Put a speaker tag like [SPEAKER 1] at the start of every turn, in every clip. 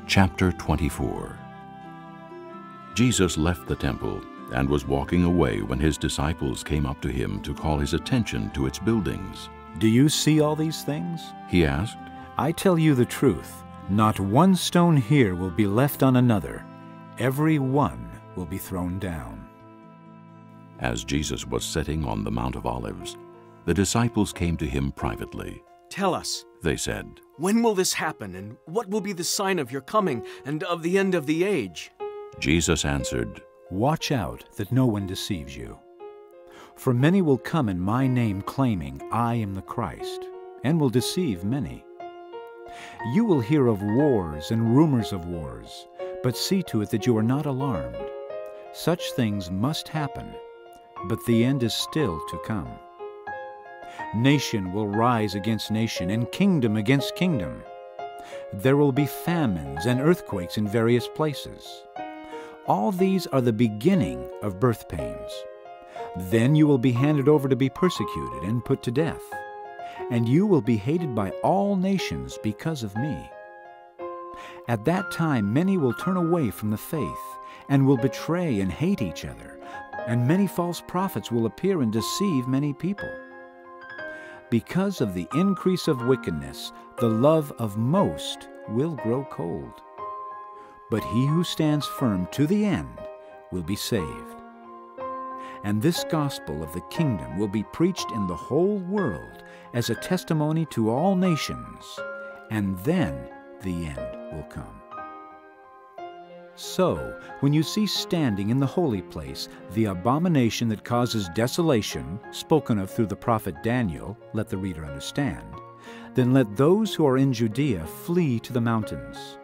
[SPEAKER 1] Chapter 24. Jesus left the temple and was walking away when his disciples came up to him to call his attention to its buildings.
[SPEAKER 2] "Do you see all these things?"
[SPEAKER 1] He asked.
[SPEAKER 2] "I tell you the truth, not one stone here will be left on another. Every one will be thrown down."
[SPEAKER 1] As Jesus was sitting on the Mount of Olives, the disciples came to him privately.
[SPEAKER 3] "Tell us,"
[SPEAKER 1] they said,
[SPEAKER 3] "when will this happen, and what will be the sign of your coming and of the end of the age?"
[SPEAKER 1] Jesus answered,
[SPEAKER 2] "Watch out that no one deceives you. For many will come in my name claiming, 'I am the Christ,' and will deceive many. You will hear of wars and rumors of wars, but see to it that you are not alarmed. Such things must happen, but the end is still to come. Nation will rise against nation, and kingdom against kingdom. There will be famines and earthquakes in various places. All these are the beginning of birth pains. Then you will be handed over to be persecuted and put to death, and you will be hated by all nations because of me. At that time many will turn away from the faith, and will betray and hate each other, and many false prophets will appear and deceive many people. Because of the increase of wickedness, the love of most will grow cold. But he who stands firm to the end will be saved. And this gospel of the kingdom will be preached in the whole world as a testimony to all nations, and then the end will come. So, when you see standing in the holy place the abomination that causes desolation, spoken of through the prophet Daniel, let the reader understand, then let those who are in Judea flee to the mountains.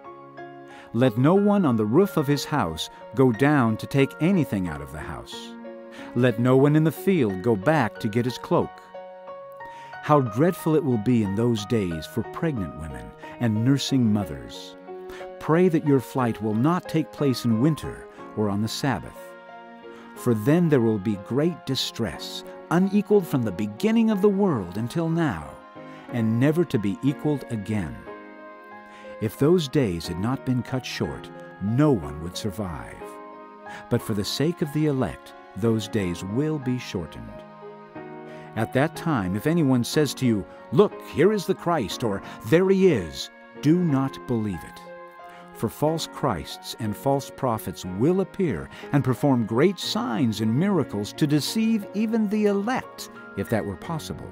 [SPEAKER 2] Let no one on the roof of his house go down to take anything out of the house. Let no one in the field go back to get his cloak. How dreadful it will be in those days for pregnant women and nursing mothers. Pray that your flight will not take place in winter or on the Sabbath. For then there will be great distress, unequaled from the beginning of the world until now, and never to be equaled again. If those days had not been cut short, no one would survive. But for the sake of the elect, those days will be shortened. At that time, if anyone says to you, 'Look, here is the Christ,' or 'There he is,' do not believe it. For false Christs and false prophets will appear and perform great signs and miracles to deceive even the elect, if that were possible.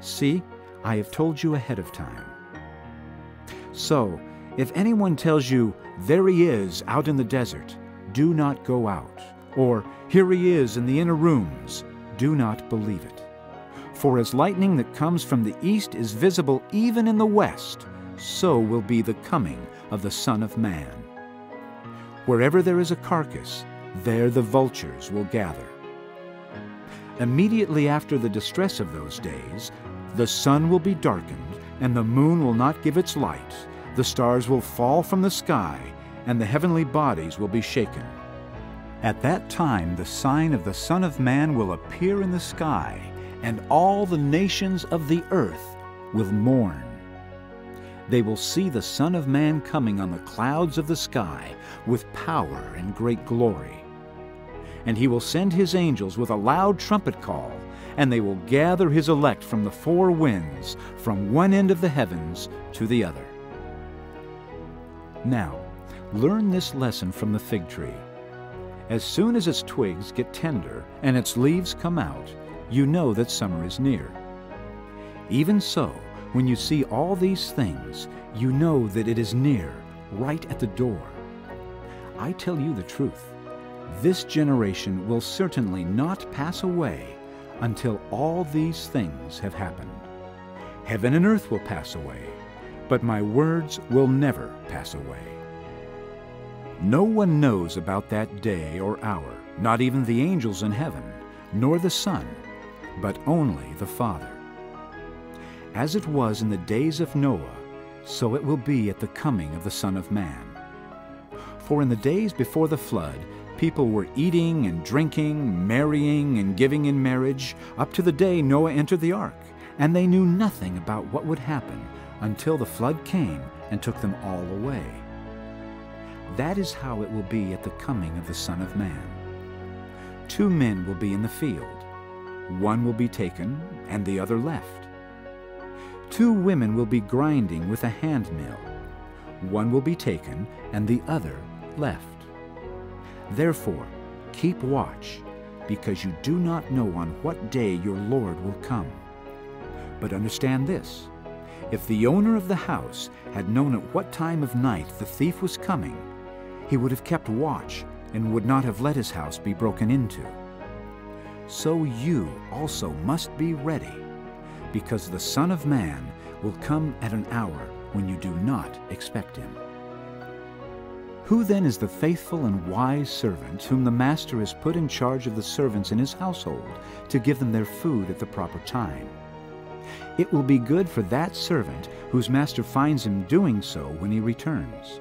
[SPEAKER 2] See, I have told you ahead of time. So, if anyone tells you, 'There he is out in the desert,' do not go out, or 'Here he is in the inner rooms,' do not believe it. For as lightning that comes from the east is visible even in the west, so will be the coming of the Son of Man. Wherever there is a carcass, there the vultures will gather. Immediately after the distress of those days, the sun will be darkened, and the moon will not give its light, the stars will fall from the sky, and the heavenly bodies will be shaken. At that time the sign of the Son of Man will appear in the sky, and all the nations of the earth will mourn. They will see the Son of Man coming on the clouds of the sky with power and great glory. And he will send his angels with a loud trumpet call, and they will gather his elect from the four winds, from one end of the heavens to the other. Now, learn this lesson from the fig tree. As soon as its twigs get tender and its leaves come out, you know that summer is near. Even so, when you see all these things, you know that it is near, right at the door. I tell you the truth, this generation will certainly not pass away until all these things have happened. Heaven and earth will pass away, but my words will never pass away. No one knows about that day or hour, not even the angels in heaven, nor the Son, but only the Father. As it was in the days of Noah, so it will be at the coming of the Son of Man. For in the days before the flood, people were eating and drinking, marrying and giving in marriage, up to the day Noah entered the ark, and they knew nothing about what would happen until the flood came and took them all away. That is how it will be at the coming of the Son of Man. 2 men will be in the field. One will be taken, and the other left. 2 women will be grinding with a handmill. One will be taken, and the other left. Therefore, keep watch, because you do not know on what day your Lord will come. But understand this: if the owner of the house had known at what time of night the thief was coming, he would have kept watch and would not have let his house be broken into. So you also must be ready, because the Son of Man will come at an hour when you do not expect him. Who then is the faithful and wise servant whom the master has put in charge of the servants in his household to give them their food at the proper time? It will be good for that servant whose master finds him doing so when he returns.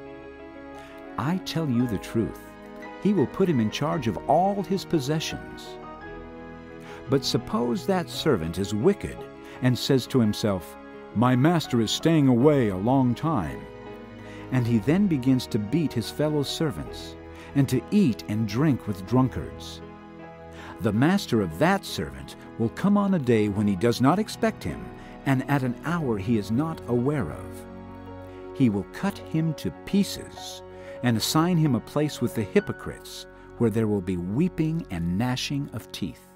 [SPEAKER 2] I tell you the truth, he will put him in charge of all his possessions. But suppose that servant is wicked and says to himself, "My master is staying away a long time," and he then begins to beat his fellow servants and to eat and drink with drunkards. The master of that servant will come on a day when he does not expect him, and at an hour he is not aware of. He will cut him to pieces and assign him a place with the hypocrites, where there will be weeping and gnashing of teeth.